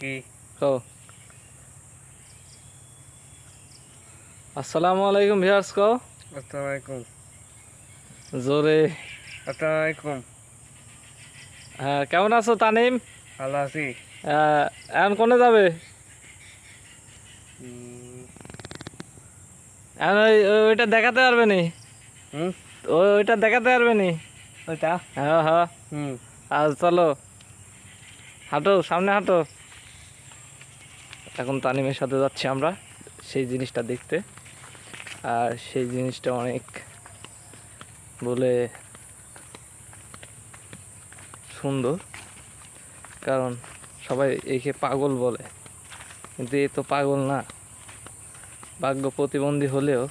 কি কও আসসালামু আলাইকুম ভিউয়ার্স কও আসসালামু আলাইকুম জোরে আসসালামু আলাইকুম হ্যাঁ কেমন আছো তানিম ভালো আছি এখন কোনে যাবে উম, এখন ওইটা দেখাতে পারবে নি হুম ওইটা দেখাতে পারবে নি ওইটা হ্যাঁ হ্যাঁ হুম আর চলো হাঁটো সামনে হাঁটো এখন তানিমের সাথে যাচ্ছি আমরা সেই জিনিসটা দেখতে আর সেই জিনিসটা অনেক বলে সুন্দর কারণ সবাই একে পাগল বলে কিন্তু এ তো পাগল না ভাগ্য প্রতিবন্ধী হলেও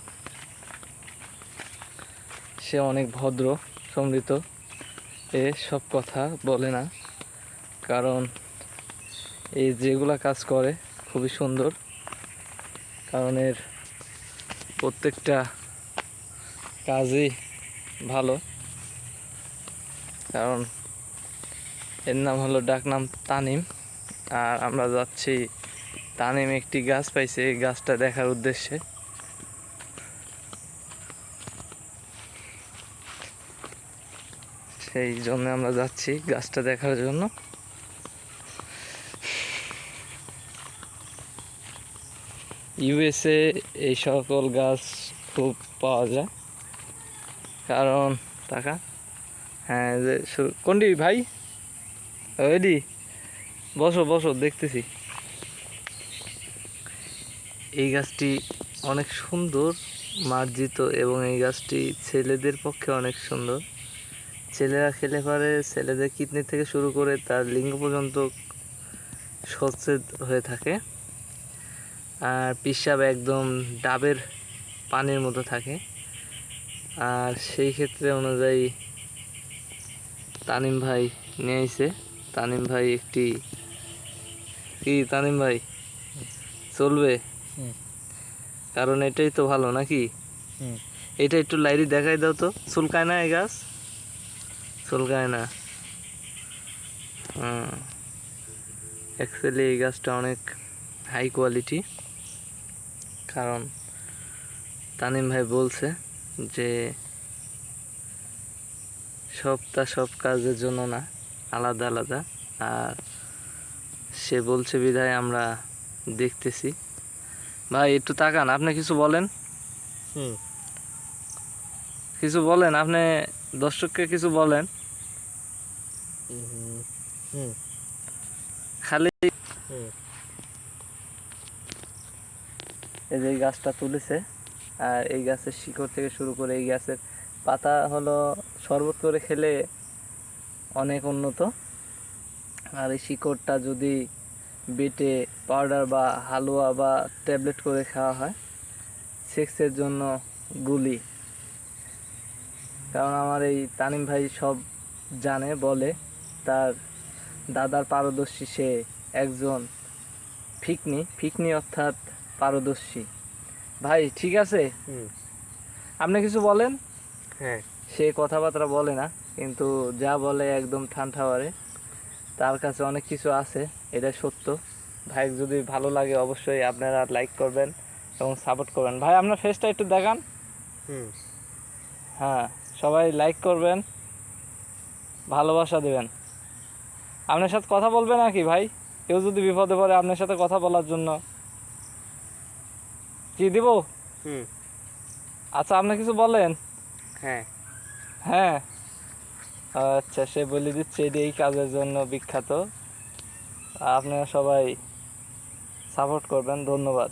সে অনেক ভদ্র সমৃদ্ধ এ সব কথা বলে না কারণ এই যেগুলা কাজ করে খুবই সুন্দর কারণ এর প্রত্যেকটা কাজই ভালো কারণ এর নাম হলো ডাকনাম তানিম আর আমরা যাচ্ছি তানিম একটি গাছ পাইছে এই গাছটা দেখার উদ্দেশ্যে সেই জন্য আমরা যাচ্ছি গাছটা দেখার জন্য ইউএসএ এই সকল গাছ খুব পাওয়া যায় কারণ টাকা হ্যাঁ যে কোনটি ভাই ওইডি বসো বসো দেখতেছি এই গাছটি অনেক সুন্দর মার্জিত এবং এই গাছটি ছেলেদের পক্ষে অনেক সুন্দর ছেলেরা খেলে পারে ছেলেদের কিডনি থেকে শুরু করে তার লিঙ্গ পর্যন্ত সচেত হয়ে থাকে আর পেশাব একদম ডাবের পানির মতো থাকে আর সেই ক্ষেত্রে অনুযায়ী তানিম ভাই নিয়ে আইছে তানিম ভাই একটি কি তানিম ভাই চলবে কারণ এটাই তো ভালো নাকি এটা একটু লাইরি দেখাই দাও তো চুলকায় না এই গাছ চুলকায় না অ্যাকচুয়ালি এই গাছটা অনেক হাই কোয়ালিটি কারণ তানিম ভাই বলছে যে সবটা সব কাজের জন্য না আলাদা আলাদা আর সে বলছে বিধায় আমরা দেখতেছি ভাই একটু তাকান আপনি কিছু বলেন কিছু বলেন আপনি দর্শককে কিছু বলেন খালি এই যে এই গাছটা তুলেছে আর এই গাছের শিকড় থেকে শুরু করে এই গাছের পাতা হলো শরবত করে খেলে অনেক উন্নত আর এই শিকড়টা যদি বেটে পাউডার বা হালুয়া বা ট্যাবলেট করে খাওয়া হয় সেক্সের জন্য গুলি কারণ আমার এই তানিম ভাই সব জানে বলে তার দাদার পারদর্শী সে একজন ফিকনি অর্থাৎ পারদর্শী ভাই ঠিক আছে আপনি কিছু বলেন হ্যাঁ সে কথাবার্তা বলে না কিন্তু যা বলে একদম ঠান্ডা মারে তার কাছে অনেক কিছু আছে এটা সত্য ভাই যদি ভালো লাগে অবশ্যই আপনারা লাইক করবেন এবং সাপোর্ট করবেন ভাই আপনার ফেসটা একটু দেখান হ্যাঁ সবাই লাইক করবেন ভালোবাসা দেবেন আপনার সাথে কথা বলবে নাকি ভাই কেউ যদি বিপদে পড়ে আপনার সাথে কথা বলার জন্য কি দিব আচ্ছা আপনি কিছু বলেন হ্যাঁ হ্যাঁ আচ্ছা সে বলে দিচ্ছে এটি এই কাজের জন্য বিখ্যাত আপনারা সবাই সাপোর্ট করবেন ধন্যবাদ